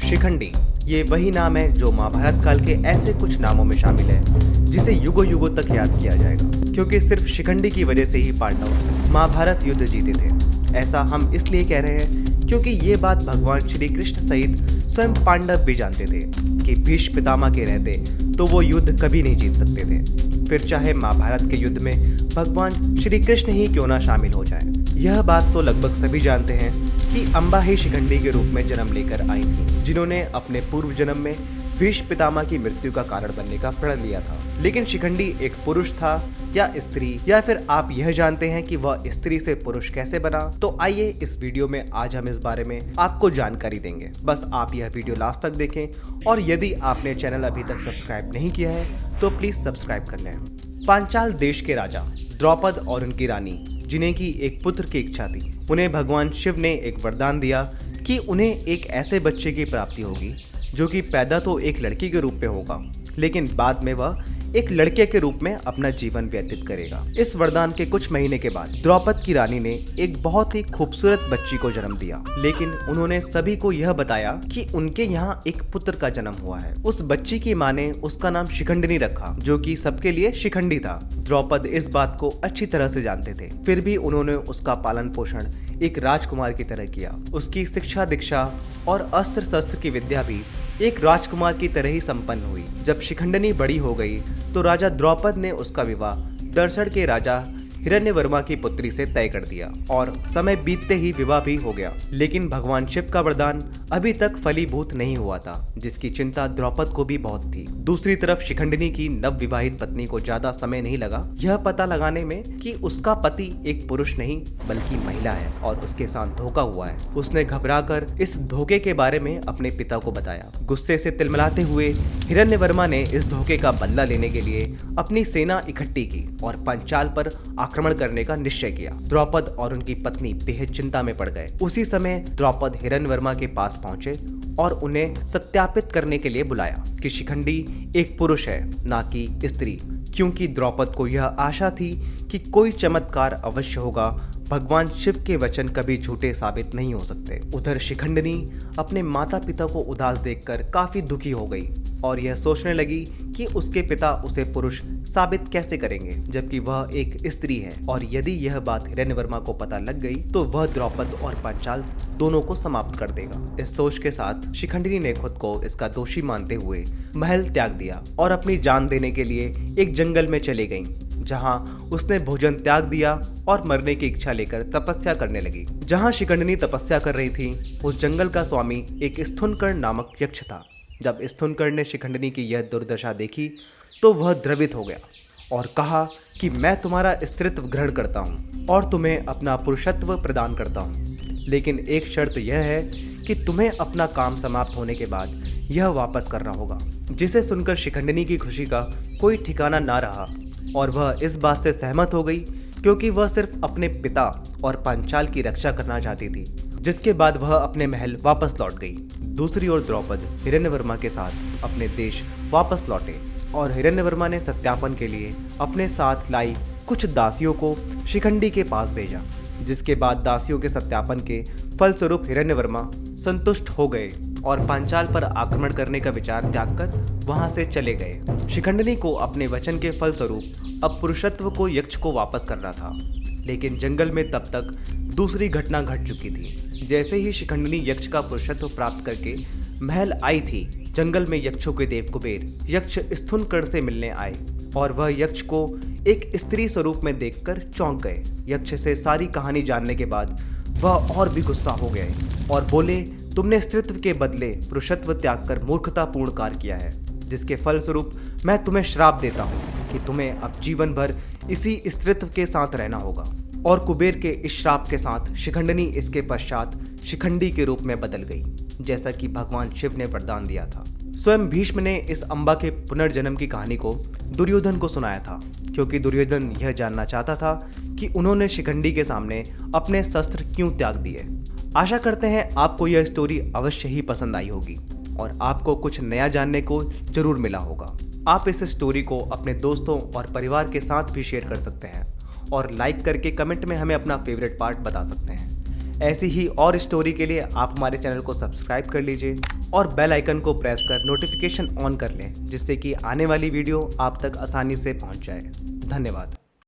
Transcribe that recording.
शिखंडी ये वही नाम है जो महाभारत काल के ऐसे कुछ नामों में शामिल है जिसे युगों युगों तक याद किया जाएगा, क्योंकि सिर्फ शिखंडी की वजह से ही पांडव महाभारत युद्ध जीते थे। ऐसा हम इसलिए कह रहे हैं क्योंकि ये बात भगवान श्री कृष्ण सहित स्वयं पांडव भी जानते थे कि भीष्म पितामह के रहते तो वो युद्ध कभी नहीं जीत सकते थे, फिर चाहे महाभारत के युद्ध में भगवान श्री कृष्ण ही क्यों ना शामिल हो जाए। यह बात तो लगभग सभी जानते हैं कि अम्बा ही शिखंडी के रूप में जन्म लेकर आई थी, जिन्होंने अपने पूर्व जन्म में भीष्म पितामह की मृत्यु का कारण बनने का प्रण लिया था। लेकिन शिखंडी एक पुरुष था या स्त्री, या फिर आप यह जानते हैं कि वह स्त्री से पुरुष कैसे बना? तो आइए इस वीडियो में आज हम इस बारे में आपको जानकारी देंगे। बस आप यह वीडियो लास्ट तक देखें और यदि आपने चैनल अभी तक सब्सक्राइब नहीं किया है तो प्लीज सब्सक्राइब कर लें। पांचाल देश के राजा द्रौपद और उनकी रानी, जिन्हें की एक पुत्र की इच्छा थी, उन्हें भगवान शिव ने एक वरदान दिया कि उन्हें एक ऐसे बच्चे की प्राप्ति होगी जो कि पैदा तो एक लड़की के रूप में होगा, लेकिन बाद में वह एक लड़के के रूप में अपना जीवन व्यतीत करेगा। इस वरदान के कुछ महीने के बाद द्रौपद की रानी ने एक बहुत ही खूबसूरत बच्ची को जन्म दिया, लेकिन उन्होंने सभी को यह बताया कि उनके यहाँ एक पुत्र का जन्म हुआ है। उस बच्ची की माँ ने उसका नाम शिखंडिनी रखा, जो कि सबके लिए शिखंडी था। द्रौपद इस बात को अच्छी तरह से जानते थे, फिर भी उन्होंने उसका पालन पोषण एक राजकुमार की तरह किया। उसकी शिक्षा दीक्षा और अस्त्र शस्त्र की विद्या भी एक राजकुमार की तरह ही संपन्न हुई। जब शिखंडिनी बड़ी हो गई तो राजा द्रौपद ने उसका विवाह दर्शण के राजा हिरण्यवर्मा की पुत्री से तय कर दिया और समय बीतते ही विवाह भी हो गया। लेकिन भगवान शिव का वरदान अभी तक फलीभूत नहीं हुआ था, जिसकी चिंता द्रौपद को भी बहुत थी। दूसरी तरफ शिखंडिनी की नव विवाहित पत्नी को ज्यादा समय नहीं लगा यह पता लगाने में कि उसका पति एक पुरुष नहीं बल्कि महिला है और उसके साथ धोखा हुआ है। उसने घबराकर इस धोखे के बारे में अपने पिता को बताया। गुस्से से तिलमिलाते हुए हिरण्यवर्मा ने इस धोखे का बदला लेने के लिए अपनी सेना इकट्ठी की और पांचाल पर आक्रमण करने का निश्चय किया। द्रौपद और उनकी पत्नी बेहद चिंता में पड़ गए। उसी समय द्रौपद हिरण्यवर्मा के पास पहुंचे और उन्हें सत्यापित करने के लिए बुलाया कि शिखंडी एक पुरुष है, ना कि स्त्री, क्योंकि द्रौपद को यह आशा थी कि कोई चमत्कार अवश्य होगा। भगवान शिव के वचन कभी झूठे साबित नहीं हो सकते। उधर शिखंडिनी अपने माता पिता को उदास देखकर काफी दुखी हो गई और यह सोचने लगी कि उसके पिता उसे पुरुष साबित कैसे करेंगे जबकि वह एक स्त्री है, और यदि यह बात हिरण्यवर्मा को पता लग गई तो वह द्रौपद और पांचाल दोनों को समाप्त कर देगा। इस सोच के साथ शिखंडिनी ने खुद को इसका दोषी मानते हुए महल त्याग दिया और अपनी जान देने के लिए एक जंगल में चली गई, जहां उसने भोजन त्याग दिया और मरने की इच्छा लेकर तपस्या करने लगी। जहां शिखंडिनी तपस्या कर रही थी उस जंगल का स्वामी एक स्थुनकर्ण नामक यक्ष था। जब स्थुनकर्ण ने शिखंडिनी की यह दुर्दशा देखी तो वह द्रवित हो गया और कहा कि मैं तुम्हारा स्त्रीत्व ग्रहण करता हूँ और तुम्हें अपना पुरुषत्व प्रदान करता हूँ, लेकिन एक शर्त यह है कि तुम्हें अपना काम समाप्त होने के बाद यह वापस करना होगा। जिसे सुनकर शिखंडिनी की खुशी का कोई ठिकाना ना रहा और वह इस बात से सहमत हो गई, क्योंकि वह सिर्फ अपने पिता और पांचाल की रक्षा करना चाहती थी। जिसके बाद वह अपने महल वापस लौट गई। दूसरी ओर द्रौपद हिरण्यवर्मा के साथ अपने देश वापस लौटे और हिरण्यवर्मा ने सत्यापन के लिए अपने साथ लाई कुछ दासियों को शिखंडी के पास भेजा, जिसके बाद दासियों के सत्यापन के फलस्वरूप हिरण्यवर्मा संतुष्ट हो गए और पांचाल पर आक्रमण करने का विचार त्याग कर वहां से चले गए। शिखंडिनी को अपने वचन के फलस्वरूप अब पुरुषत्व को यक्ष को वापस करना था, लेकिन जंगल में तब तक दूसरी घटना घट चुकी थी। जैसे ही शिखंडिनी यक्ष का पुरुषत्व प्राप्त करके महल आई थी, जंगल में यक्षों के देव कुबेर यक्ष स्थुनकर्ण से मिलने आए और वह यक्ष को एक स्त्री स्वरूप में देखकर चौंक गए। यक्ष से सारी कहानी जानने के बाद वह और भी गुस्सा हो गए और बोले, तुमने स्त्रीत्व के बदले पुरुषत्व त्याग कर मूर्खतापूर्ण कार्य किया है, जिसके फलस्वरूप मैं तुम्हें श्राप देता हूँ कि तुम्हें अब जीवन भर इसी स्त्रीत्व के साथ रहना होगा। और कुबेर के इस श्राप के साथ शिखंडिनी इसके पश्चात शिखंडी के रूप में बदल गई, जैसा कि भगवान शिव ने वरदान दिया था। स्वयं भीष्म ने इस अम्बा के पुनर्जन्म की कहानी को दुर्योधन को सुनाया था, क्योंकि दुर्योधन यह जानना चाहता था कि उन्होंने शिखंडी के सामने अपने शस्त्र क्यों त्याग दिए। आशा करते हैं आपको यह स्टोरी अवश्य ही पसंद आई होगी और आपको कुछ नया जानने को जरूर मिला होगा। आप इस स्टोरी को अपने दोस्तों और परिवार के साथ भी शेयर कर सकते हैं और लाइक करके कमेंट में हमें अपना फेवरेट पार्ट बता सकते हैं। ऐसी ही और स्टोरी के लिए आप हमारे चैनल को सब्सक्राइब कर लीजिए और बेल आइकन को प्रेस कर नोटिफिकेशन ऑन कर लें, जिससे कि आने वाली वीडियो आप तक आसानी से पहुंच जाए। धन्यवाद।